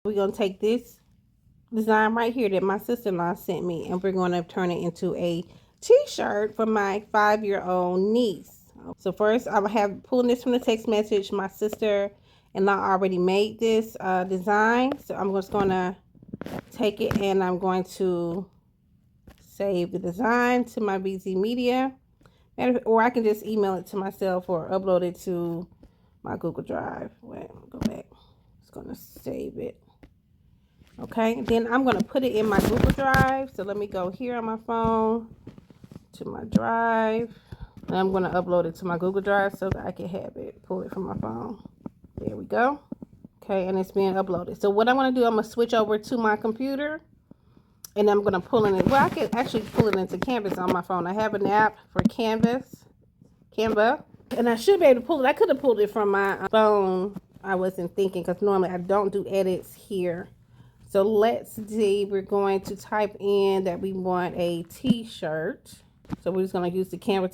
We're going to take this design right here that my sister-in-law sent me, and we're going to turn it into a t-shirt for my 5-year-old niece. So first, I have pulling this from the text message. My sister-in-law already made this design, so I'm just going to take it and I'm going to save the design to my BZ Media, or I can just email it to myself or upload it to my Google Drive. Wait, go back. It's going to save it. Okay, then I'm going to put it in my Google Drive. So let me go here on my phone to my drive. And I'm going to upload it to my Google Drive so that I can have it, pull it from my phone. There we go. Okay, and it's being uploaded. So what I'm going to do, I'm going to switch over to my computer. And I'm going to pull in it. Well, I can actually pull it into Canvas on my phone. I have an app for Canva. And I should be able to pull it. I could have pulled it from my phone. I wasn't thinking because normally I don't do edits here. So let's see. We're going to type in that we want a t-shirt. So we're just going to use the Canva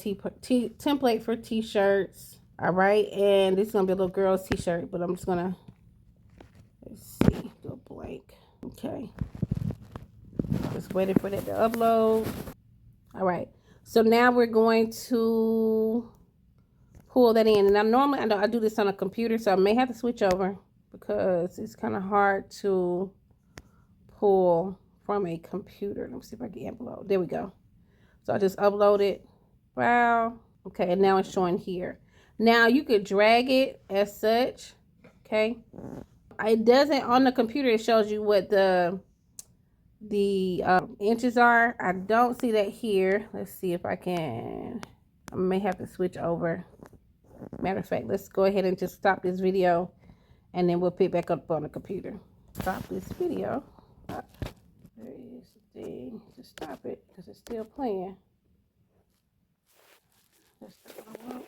template for t-shirts. All right. And this is going to be a little girl's t-shirt. But I'm just going to, let's see, do a blank. Okay. Just waiting for that to upload. All right. So now we're going to pull that in. And I do this on a computer, so I may have to switch over because it's kind of hard to pull from a computer. Let me see if I can upload. There we go. So I just upload it. Wow. Okay. And now it's showing here. Now you could drag it as such. Okay. It doesn't on the computer. It shows you what the inches are. I don't see that here. Let's see if I can. I may have to switch over. Matter of fact, let's go ahead and just stop this video and then we'll pick back up on the computer. Stop this video. There is the thing to stop it because it's still playing. That's not what I want.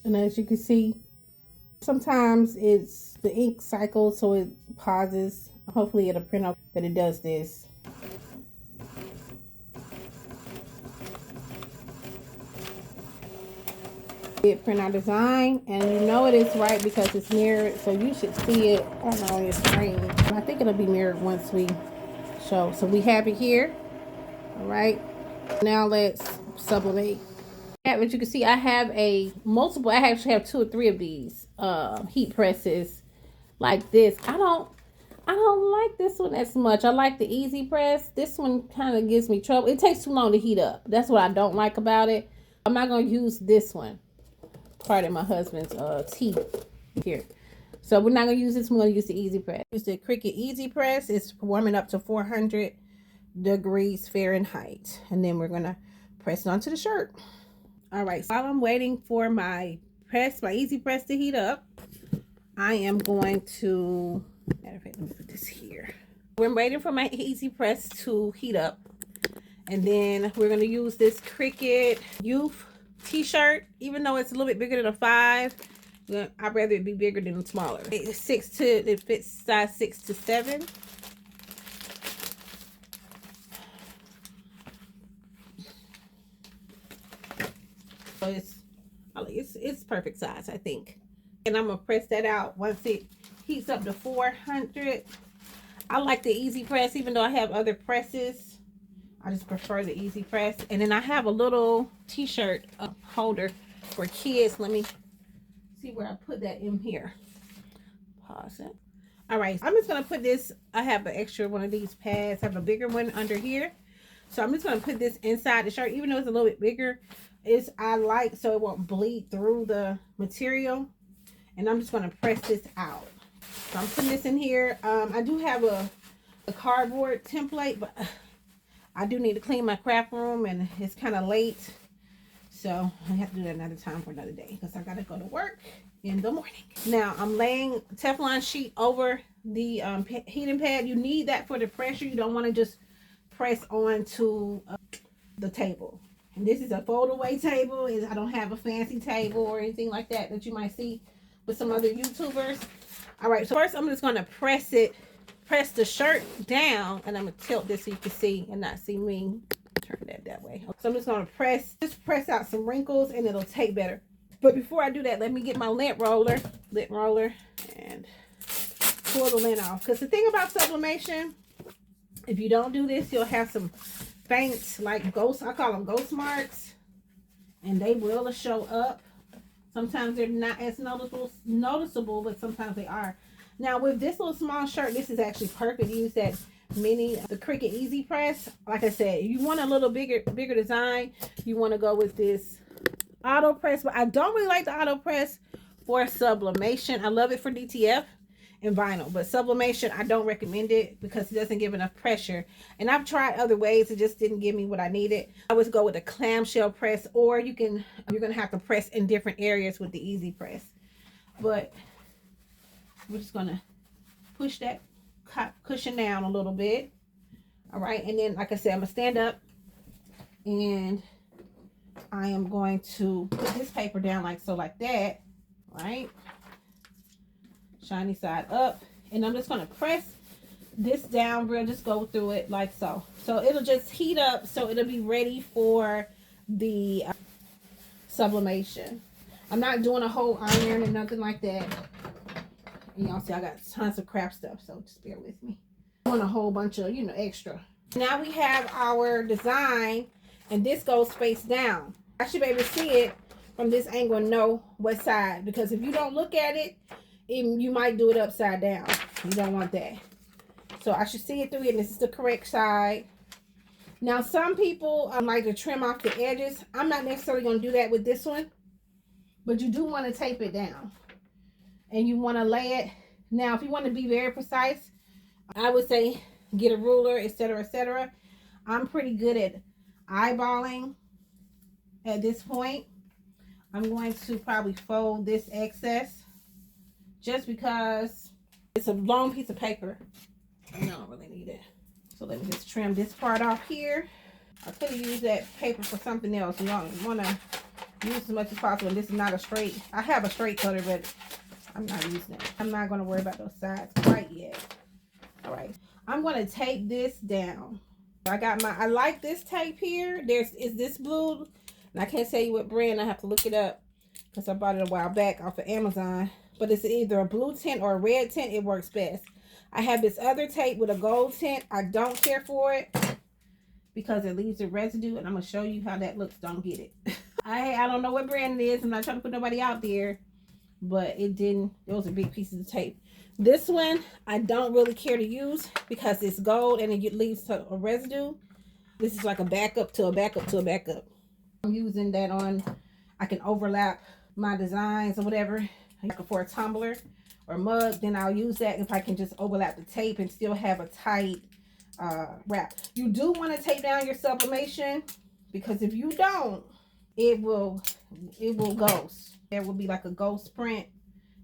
And as you can see, sometimes it's the ink cycle, so it pauses. Hopefully it'll print out, but it does this. Print our design, and you know it is right because it's mirrored, so you should see it on your screen. I think it'll be mirrored once we show. So we have it here. All right. Now let's sublimate. As you can see, I have I actually have 2 or 3 of these heat presses like this. I don't like this one as much. I like the easy press. This one kind of gives me trouble. It takes too long to heat up. That's what I don't like about it. I'm not going to use this one. Pardon my husband's tea here. So we're not going to use this. We're going to use the easy press. Use the Cricut easy press. It's warming up to 400 degrees Fahrenheit. And then we're going to press it onto the shirt. All right, so while I'm waiting for my easy press to heat up, I am going to, matter of fact, let me put this here. We're waiting for my easy press to heat up. And then we're going to use this Cricut Youth t-shirt. Even though it's a little bit bigger than a 5, I'd rather it be bigger than smaller. It fits size 6 to 7. So it's perfect size, I think. And I'm gonna press that out once it heats up to 400. I like the easy press, even though I have other presses. I just prefer the easy press. And then I have a little t-shirt holder for kids. Let me see where I put that in here. Pause it. All right, I'm just gonna put this. I have an extra one of these pads. I have a bigger one under here. So I'm just gonna put this inside the shirt, even though it's a little bit bigger. I like so it won't bleed through the material. And I'm just going to press this out. So I'm putting this in here. I do have a cardboard template, but I do need to clean my craft room, and it's kind of late. So I have to do that another time for another day because I got to go to work. in the morning. Now I'm laying Teflon sheet over the heating pad. You need that for the pressure. You don't want to just press onto the table. And this is a fold away table. I don't have a fancy table or anything like that that you might see with some other YouTubers. All right, so first I'm just going to press the shirt down, and I'm going to tilt this so you can see and not see me. Turn that way. So I'm just going to press out some wrinkles, and it'll take better. But before I do that, let me get my lint roller, and pull the lint off. Because the thing about sublimation, if you don't do this, you'll have some faint, like ghost, I call them ghost marks, and they will show up. Sometimes they're not as noticeable, but sometimes they are. Now with this little small shirt, this is actually perfect. Use that the Cricut Easy Press. Like I said, you want a little bigger design, you want to go with this auto press. But I don't really like the auto press for sublimation. I love it for DTF and vinyl, but sublimation I don't recommend it because it doesn't give enough pressure. And I've tried other ways, it just didn't give me what I needed. I always go with a clamshell press, or you're gonna have to press in different areas with the Easy Press. But we're just gonna push that cushion down a little bit. All right, and then like I said, I'm gonna stand up and I am going to put this paper down like so, like that, right? Shiny side up, and I'm just going to press this down real, just go through it like so. So it'll just heat up, so it'll be ready for the sublimation. I'm not doing a whole iron or nothing like that. And y'all see I got tons of crap stuff, so just bear with me. I'm doing a whole bunch of, extra. Now we have our design, and this goes face down. I should be able to see it from this angle and know what side, because if you don't look at it, you might do it upside down. You don't want that. So I should see it through it, and this is the correct side. Now some people like to trim off the edges. I'm not necessarily going to do that with this one, but you do want to tape it down, and you want to lay it. Now if you want to be very precise, I would say get a ruler, etc., etc. I'm pretty good at eyeballing at this point. I'm going to probably fold this excess, just because it's a long piece of paper and I don't really need it. So let me just trim this part off here. I could have used that paper for something else. You want to use as much as possible. This is not a straight. I have a straight cutter, but I'm not using it. I'm not going to worry about those sides quite yet. All right. I'm going to tape this down. I like this tape here. Is this blue, and I can't tell you what brand. I have to look it up because I bought it a while back off of Amazon. But it's either a blue tint or a red tint. It works best. I have this other tape with a gold tint. I don't care for it because it leaves a residue, and I'm going to show you how that looks. Don't get it. I don't know what brand it is. I'm not trying to put nobody out there, but it didn't. Those are big pieces of tape. This one I don't really care to use because it's gold and it leaves a residue. This is like a backup to a backup to a backup. I'm using that on, I can overlap my designs or whatever. For a tumbler or mug, then I'll use that if I can just overlap the tape and still have a tight wrap. You do want to tape down your sublimation, because if you don't, it will ghost. There will be like a ghost print,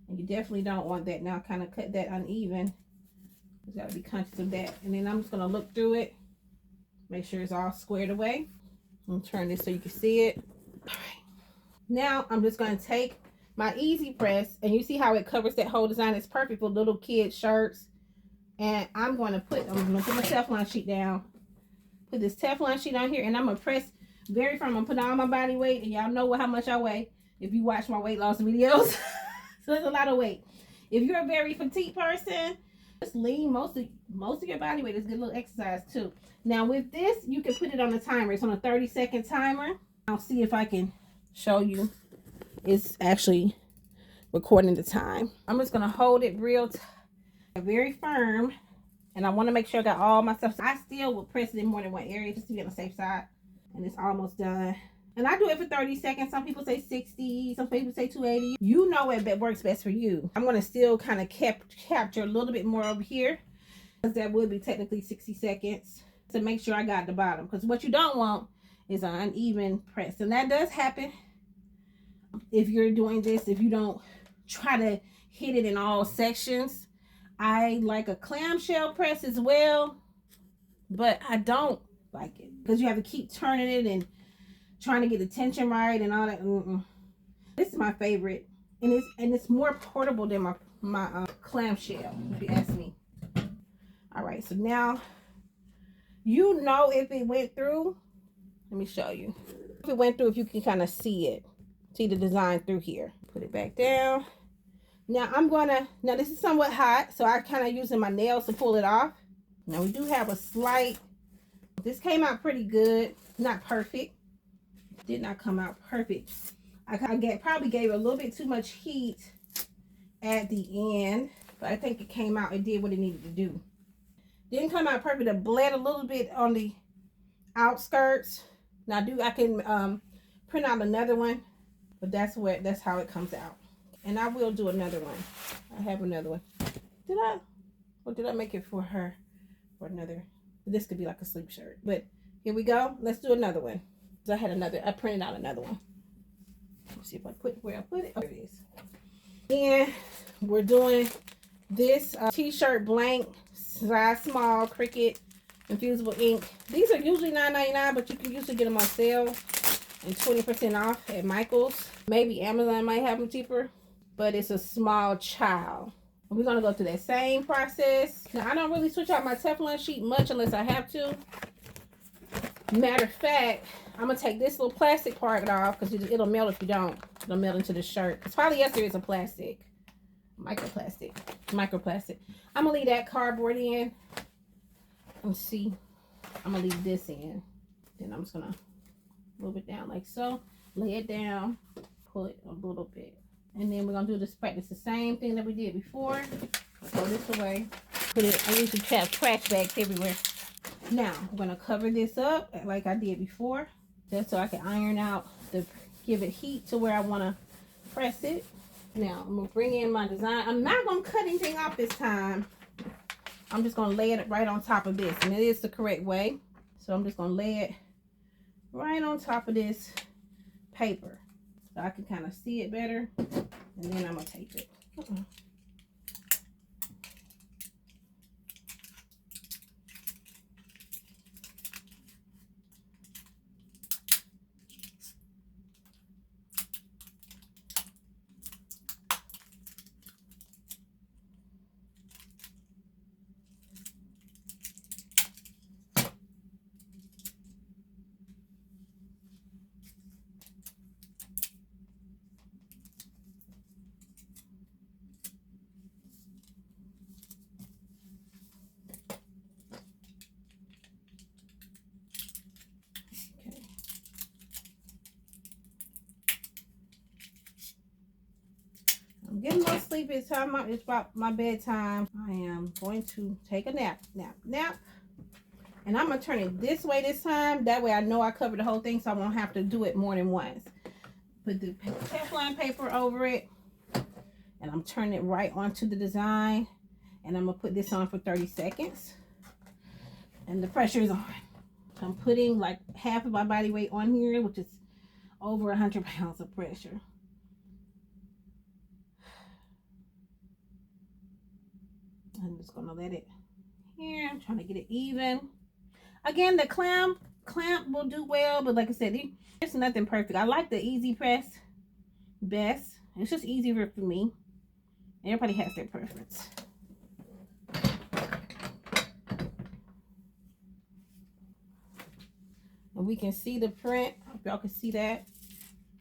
and you definitely don't want that. Now kind of cut that uneven. You got to be conscious of that. And then I'm just going to look through it, make sure it's all squared away. I'm turn this so you can see it. All right. Now I'm just going to take my Easy Press, and you see how it covers that whole design. It's perfect for little kids shirts. And I'm going to put my Teflon sheet down. Put this Teflon sheet on here, and I'm going to press very firm. I'm putting all my body weight, and y'all know how much I weigh if you watch my weight loss videos. So it's a lot of weight. If you're a very petite person, just lean most of your body weight. It's a good little exercise too. Now with this, you can put it on a timer. It's on a 30-second timer. I'll see if I can show you. It's actually recording the time. I'm just going to hold it very firm, and I want to make sure I got all my stuff. So I still will press it in more than one area just to be on the safe side. And it's almost done. And I do it for 30 seconds. Some people say 60, some people say 280. You know what works best for you. I'm going to still kind of capture a little bit more over here, because that would be technically 60 seconds to make sure I got the bottom. Because what you don't want is an uneven press. And that does happen if you're doing this, if you don't try to hit it in all sections. I like a clamshell press as well, but I don't like it because you have to keep turning it and trying to get the tension right and all that. This is my favorite, and it's more portable than my clamshell, if you ask me. All right, so now you know if it went through. Let me show you. If it went through, if you can kind of see the design through here. Put it back down. Now now this is somewhat hot, so I kind of using my nails to pull it off. Now we do have a slight, this came out pretty good, not perfect. Did not come out perfect. I probably gave it a little bit too much heat at the end, but I think it came out, it did what it needed to do. Didn't come out perfect. It bled a little bit on the outskirts. Now I can print out another one, but that's how it comes out. And I will do another one. I have another one. Did I make it for her? For another, this could be like a sleep shirt. But here we go. Let's do another one. So I printed out another one. Let's see if I put where I put it. Oh, there it is. And we're doing this t-shirt blank, size small, Cricut infusible ink. These are usually $9.99, but you can usually get them on sale and 20% off at Michael's. Maybe Amazon might have them cheaper, but it's a small child. We're gonna go through that same process. Now I don't really switch out my Teflon sheet much unless I have to. Matter of fact, I'm gonna take this little plastic part off because it'll melt if you don't. It'll melt into the shirt. Polyester is a plastic, microplastic. I'm gonna leave that cardboard in. Let's see. I'm gonna leave this in. Then I'm just gonna move it down like so. Lay it down. Pull it a little bit. And then we're gonna do this practice the same thing that we did before. Throw this away. Put it. I usually have trash bags everywhere. Now I'm gonna cover this up like I did before, just so I can iron out give it heat to where I want to press it. Now I'm gonna bring in my design. I'm not gonna cut anything off this time. I'm just gonna lay it right on top of this, and it is the correct way. So I'm just gonna lay it right on top of this paper so I can kind of see it better, and then I'm gonna tape it. I'm getting a little sleepy. It's about my bedtime. I am going to take a nap. And I'm going to turn it this way this time. That way I know I covered the whole thing, so I won't have to do it more than once. Put the Teflon paper over it. And I'm turning it right onto the design. And I'm going to put this on for 30 seconds. And the pressure is on. So I'm putting like half of my body weight on here, which is over 100 pounds of pressure. I'm just gonna let it here. I'm trying to get it even. Again, the clamp will do well, but like I said, there's nothing perfect. I like the easy press best. It's just easier for me. Everybody has their preference. And we can see the print. I hope y'all can see that.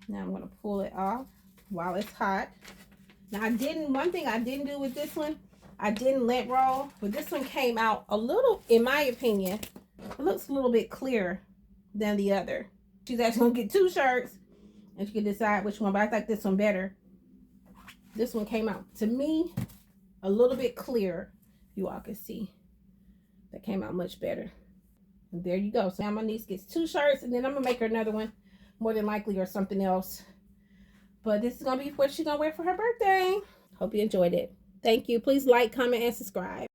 Now I'm gonna pull it off while it's hot. Now one thing I didn't do with this one, I didn't lint roll, but this one came out a little, in my opinion, it looks a little bit clearer than the other. She's actually gonna get 2 shirts and she can decide which one, but I like this one better. This one came out, to me, a little bit clearer. You all can see. That came out much better. And there you go. So now my niece gets 2 shirts, and then I'm gonna make her another one, more than likely, or something else. But this is gonna be what she's gonna wear for her birthday. Hope you enjoyed it. Thank you. Please like, comment, and subscribe.